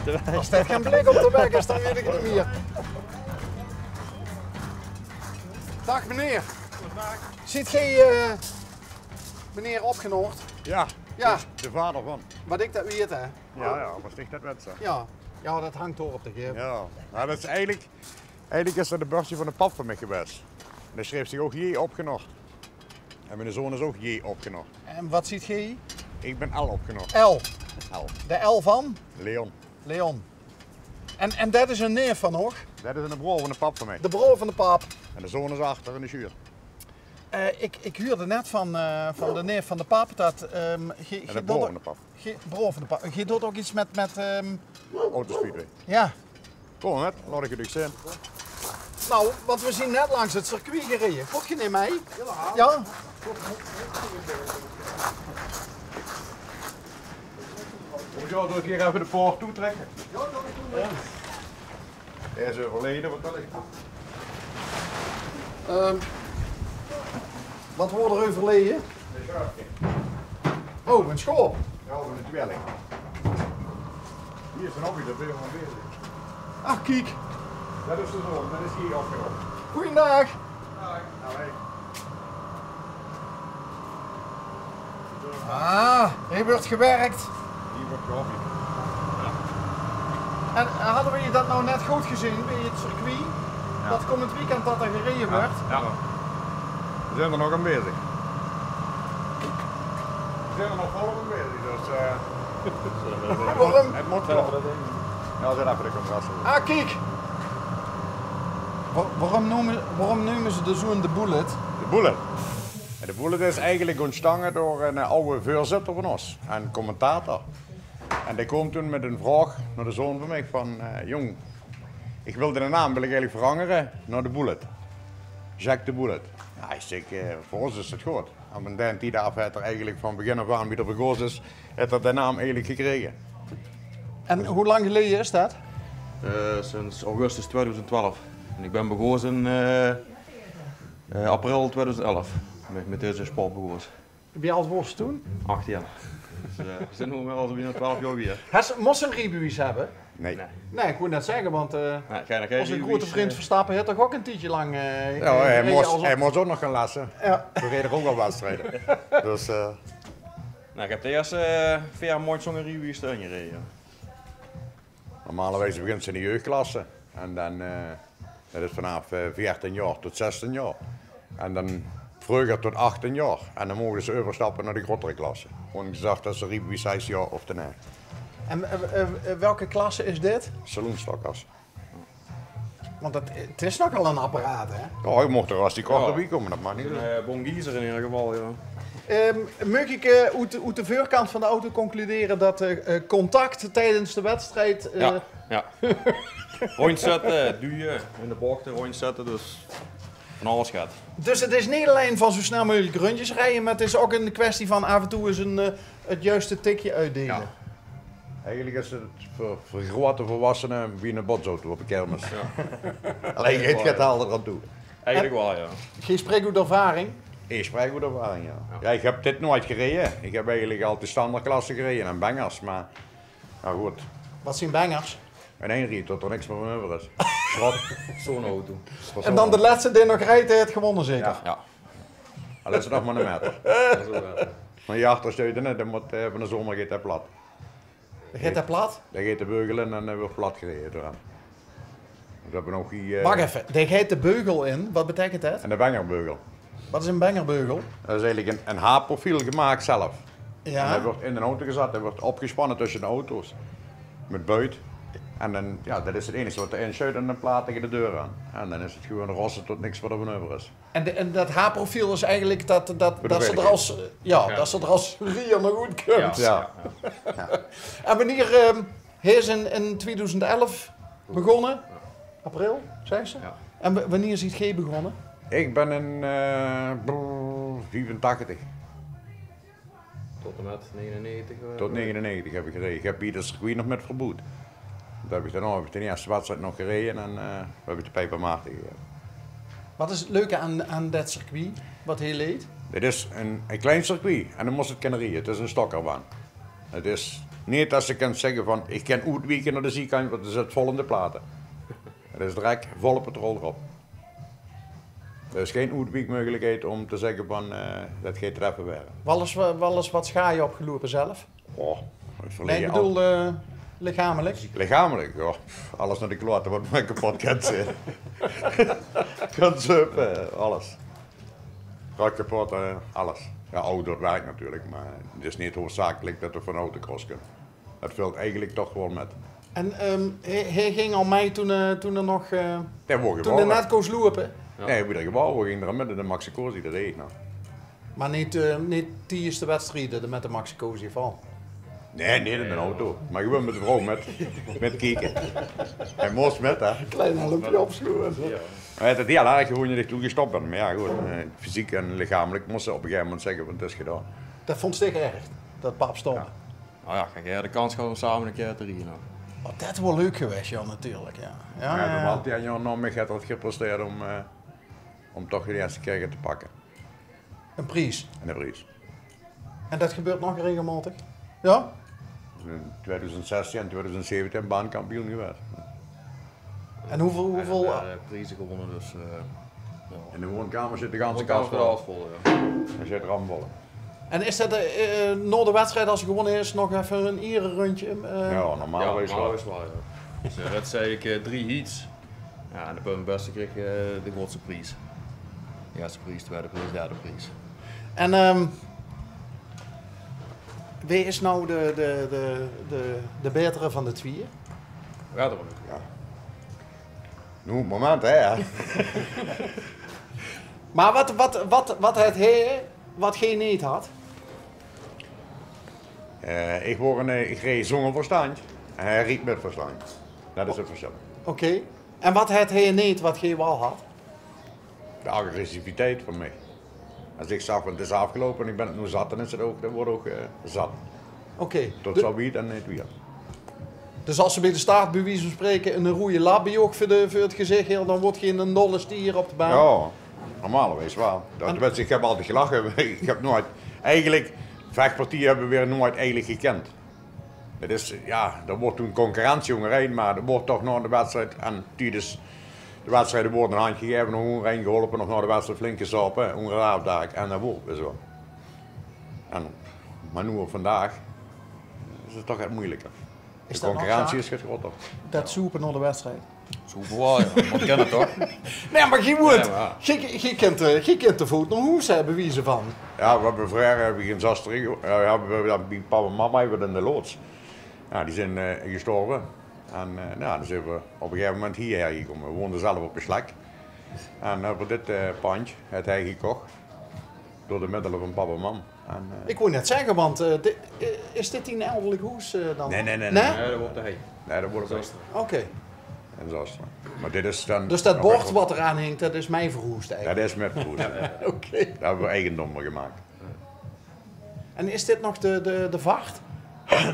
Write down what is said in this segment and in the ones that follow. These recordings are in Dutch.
op de weg. Als dit geen blik op de weg is, dan weet ik het niet meer. Dag meneer. Ziet gij meneer Opgenoord? Ja, Ja. de vader van. Wat ik dat weet, hè? Ja, wat sticht dat wedstrijd? Ja. Ja, dat hangt door op de gegeven. Ja, nou, dat is eigenlijk is dat de bordje van de pap van mij geweest. En daar schreef zich ook J. Opgenoord. En mijn zoon is ook J. Opgenoord. En wat ziet gij? Ik ben L. Opgenoord. L. L. De L van? Leon. Leon. En dat is een neef van hoor? Dat is een broer van de pap van mij. De broer van de pap. En de zoon is achter in de schuur. Ik huurde net van de neef van de pap dat... En de broer van de pap. Broer van de pap. Je doet ook iets met Autospeedway. ja. Kom net, laat ik het eens zien. Nou, want we zien net langs het circuit gereden. Komt je niet mee? Ja. Moet je al een keer even de poort toetrekken? Ja, dat is goed. Ja. Hij is overleden, wat dat ligt. Wat wordt er overleden? Een schaapje. Oh, een school. Ja, van de tweeling. Hier is een hobby, daar ben je van bezig. Ach, kijk. Dat is de zoon, dat is hier opgerold. Goeiedag. Nou, hey. Hier wordt gewerkt. Hier wordt gehobby. En hadden we je dat nou net goed gezien bij het circuit? Ja. Dat komend weekend dat er gereden wordt. Ja. We zijn er nog aan bezig. We zijn er nog volop aan bezig, dus Waarom? het moet wel. Ja, dat even de compressie. Ah, kijk. Waarom noemen ze de zoon de Bullet? De Bullet. En de Bullet is eigenlijk ontstangen door een oude voorzitter van ons, een commentator. En die kwam toen met een vraag naar de zoon van mij van, jong, ik wilde de naam wil ik eigenlijk veranderen naar de Bullet. Jacques de Bullet. Ja, hij zegt, voor ons is het goed. En mijn dan die daar heeft er eigenlijk van begin af aan wie er begonnen is, heeft er de naam eigenlijk gekregen. En hoe lang geleden is dat? Sinds augustus 2012. En ik ben begonnen in april 2011 met deze sport begonnen. Wie oud was je toen? 8 jaar. Dus we zijn nu al bijna 12 jaar weer. Moest ze een rijbewijs hebben? Nee. Nee, ik wou net zeggen, want onze grote vriend Verstappen heeft toch ook een tijdje lang... Ja, hij moest ook nog gaan lassen. Ja. We reden ook al wedstrijden. Dus, Nou, ik heb de eerste 4 jaar mooi zo'n review erin gereden. normalerwijs begint ze in de jeugdklasse. En dan, dat is vanaf 14 jaar tot 16 jaar. En dan vroeger tot 18 jaar. En dan mogen ze overstappen naar de grotere klasse. Gewoon gezegd dat ze riepen 6 jaar of te nee. En welke klasse is dit? Saloonstokkers. Want het is nogal een apparaat, hè? Ja, je mocht er als die kort Ja. erbij komen, dat mag niet. Een Bongiezer in ieder geval, ja. Mag ik uit de voorkant van de auto concluderen dat contact tijdens de wedstrijd... Ja. Rondzetten, duwen, in de bochten rondzetten, dus van alles gaat. Dus het is niet alleen van zo snel mogelijk rondjes rijden, maar het is ook een kwestie van af en toe eens het juiste tikje uitdelen. Ja. Eigenlijk is het voor grote volwassenen wie een botsauto op een kermis. Ja. Alleen het gaat al eraan toe. Eigenlijk wel, ja. Geen spreek uit ervaring. Ik spreek goed ervaring, ja. Ja, ik heb dit nooit gereden. Ik heb eigenlijk altijd standaardklasse gereden en bangers, maar nou goed. Wat zijn bangers? En één riet tot er niks meer van over is. Schrot. Zo'n auto. En dan de laatste die nog rijdt, heeft gewonnen zeker? Ja. Ja. Al is het nog maar een meter. Dat is ook wel. Maar je achtersteunen, dan moet van de zomer gaat hij plat. Gaat dat plat? Dan gaat de beugel in en dan hebben we plat gereden eraan. We hebben nog die... Wacht even, die gaat de beugel in. Wat betekent dat? En de bangerbeugel. Wat is een bangerbeugel? Dat is eigenlijk een H-profiel gemaakt zelf. En Ja. dat wordt in de auto gezet, dat wordt opgespannen tussen de auto's. Met buit. En dan, ja, dat is het enige wat erin schuift en dan plaat tegen de deur aan. En dan is het gewoon rossen tot niks wat er van over is. En dat H-profiel is eigenlijk dat ze er veiligheid. als, dat ze er als rier nog goed komt. Ja. En wanneer hij is in 2011 begonnen? April, zei ze? Ja. En wanneer is het begonnen? Ik ben in 85 Tot en met 99. tot 99 heb ik gereden. Ik heb hier de circuit nog met verboed. Dat heb ik dan heb ik de eerste wedstrijd nog gereden en heb ik de Pijper Maarten gegeven. Wat is het leuke aan dat circuit, wat hij leed? Dit is een klein circuit en dan moest het kunnen rijden. Het is een stokkerbaan. Het is niet als je kan zeggen van ik kan uitwijken naar de ziekenhuis, want er zit vol in de platen. Het is direct volle patrol erop. Er is geen uitwijkmogelijkheid om te zeggen van dat geen treffen werden. Wel eens wat schaaien opgelopen zelf? Oh, Nee, ik bedoel lichamelijk. Lichamelijk, ja. Alles naar de kloten wat me kapot kan zijn. Kan zuppen, alles. Rak kapot, alles. Ja, ouder werk natuurlijk, maar het is niet hoofdzakelijk dat we van autocross kunnen. Dat valt eigenlijk toch gewoon met. En hij ging al mee toen er nog... toen de net koos lopen. Ja. Nee, we gewoon, we gingen er met de Maxi Cosi, dat deed ik nog. Maar niet die eerste wedstrijden met de Maxi Cosi van. Nee, niet in een auto. Maar gewoon met de vrouw, met kijken. Hij moest met, hè. Klein loopje opsloegen. Ja. Maar het is heel erg gewoon je er toe gestopt bent. Maar ja, goed, fysiek en lichamelijk moest ze op een gegeven moment zeggen, want het is gedaan. Dat vond Stig erg, dat pap stoppen. Ja. Nou ja, kijk, jij de kans gehad om samen een keer te rijden. Oh, dat is wel leuk geweest, ja, natuurlijk. Ja. Ja, dan had hij aan nog meer het gepresteerd om toch de eerste keer te pakken. Een prijs. En een prijs. En dat gebeurt nog regelmatig? Ja? In 2016 en 2017 baankampioen geweest. En hoeveel... prijzen gewonnen, dus... In de woonkamer zit de ganse kans kast vol. Hij zit rambollen. En is dat na de wedstrijd, als je gewonnen is, nog even een erenrondje? Ja, normaal is wel. Ja. Dus dat zei ik 3 heats. Ja, en de beste kreeg de grootste prijs. De eerste prijs, tweede prijs, derde prijs. En wie is nou de betere van de twee? Ja, dat was leuk. Ja. Nu, moment hè. Maar wat had hij, wat geen niet had? Ik reed zonder verstand en hij riep met verstand. Dat is het verschil. Oké. En wat had hij niet, wat geen wel had? De agressiviteit van mij. Als ik zag, het is afgelopen en ik ben het nu zat, dan is het ook, dan wordt ook zat. Oké. Tot zo wie en niet weer. Dus als ze bij de start bij wijze van spreken een roeie labby ook voor het gezicht heel, dan wordt geen dolle stier op de baan. Ja, normalerwijs wel. Ik heb altijd gelachen. Ik heb nooit, eigenlijk, vechtpartijen hebben we weer nooit eigenlijk gekend. Het is, ja, er wordt toen concurrentie omheen, maar er wordt toch na de wedstrijd en tijdens de wedstrijden wordt een handje gegeven, nog omheen geholpen, nog na de wedstrijd flink gezopen, ongeravdag en dat wordt weer zo. Maar nu op vandaag is het toch echt moeilijker. De concurrentie is groter. Dat soepen na de wedstrijd. Super wel, ja. Maar ik ken het toch? Nee, maar je moet. Ja, Je kent de voet nog hoe ze hebben wie ze van. Ja, we hebben vroeger in Zastering, bij papa en mama hebben we in de loods. Ja, die zijn gestorven. En nou, dan zijn we op een gegeven moment hierheen gekomen. We woonden zelf op een slek. En hebben dit pandje, het hij gekocht. Door de middelen van papa en mam. Ik wou net zeggen, want is dit die eldelijk hoes dan? Nee? Nee, dat wordt de hei. Nee, dat wordt het Oké. in Zasteren. Maar dit is dan... Dus dat bord wat eraan hangt, dat is mijn verhoest eigenlijk? Dat is met verroest. Oké. Dat hebben we eigendom gemaakt. En is dit nog de vacht?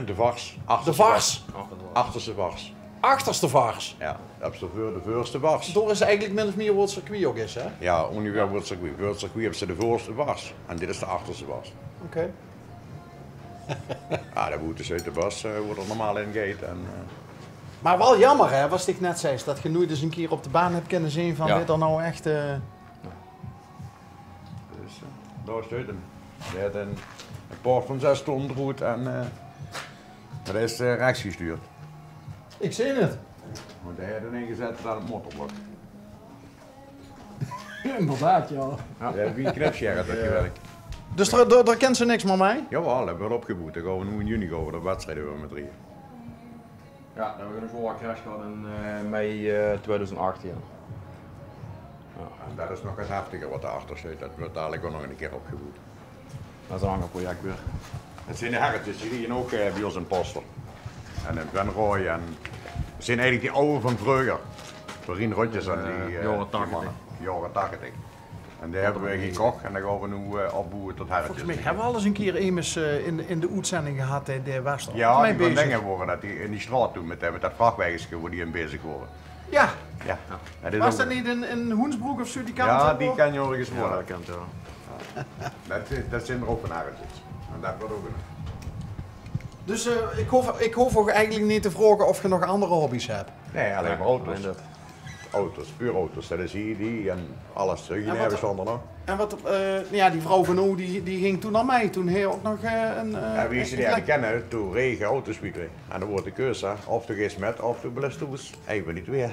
De vars. De vars? Achterste vars. Achterste vars? Ja, dat is de voorste vars. Door is eigenlijk min of meer wat het circuit ook is, hè? Ja, ongeveer voor het circuit. Voor het circuit hebben ze de voorste vars. En dit is de achterste vars. Oké. Ja, dat moet dus uit de bas wordt er normaal in gate. Maar wel jammer, hè, wat ik net zei, dat je nooit eens een keer op de baan hebt kunnen zien van dit er nou echt... Dus daar is het. Die had een poort van 6 ton roet en dat is rechts gestuurd. Ik zie het. Want hij had een ingezet aan het motorblok. Inderdaad, ja. Daar heb ik een knipscherret dat gewerkt. Dus daar kent ze niks meer mee? Jawel, dat hebben we opgeboet. Dan gaan we nu in juni over de wedstrijden weer met 3. Ja, dan hebben we een voorwaarde crash gehad in mei 2018. Ja, en dat is nog het heftiger wat erachter zit. Dat wordt dadelijk ook nog een keer opgeboet. Dat is een ander project weer. Het zijn de herretjes, die liggen ook bij ons in Poster. En in Venrooy en... Het zijn eigenlijk die oude van vroeger. Rien Rotjes en die... jaren 80. Jaren 80. En die hebben we gekocht en dan gaan we nu opboeren tot herretjes. Volgens mij hebben we al eens een keer immers in de uitzending gehad, de Wester. Ja, die van dingen worden dat die in die straat doen met dat vrachtwagens waar die in bezig worden. Ja. Ja. Was dat niet in Hoensbroek of zo die kant? Ja, die kan je al eens Ja, worden. dat kent ja. Dat zijn er ook van herretjes. En dat wordt ook een... Dus ik hoef ook eigenlijk niet te vragen of je nog andere hobby's hebt. Nee, alleen maar Nee, auto's. alleen dat. Auto's, puur auto's. Dat is hier, die en alles. Hier wat- nergens zonder nog. En wat, ja, die vrouw van U, die ging toen naar mij. Toen hij ook nog een... Ja, wie ze die hadden kennen, toen regen autospeedway. En dan wordt de keuze, of de geest met, of de belestoes. Even niet weer.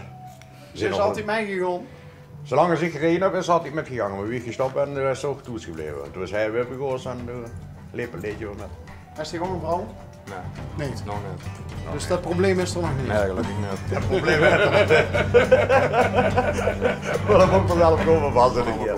Ze is altijd meegegaan. Zolang hij zich gereden heeft, is hij altijd met gegaan. Maar wie gestopt en is ook toets gebleven. Toen was hij weer begonnen en liep een beetje met. Is die gewoon een vrouw? Nee, Nee. nog niet. Dus dat probleem is er nog niet. Nee, gelukkig niet. Het probleem is dat. Ik wil hem ook vanzelf komen vasten een keer.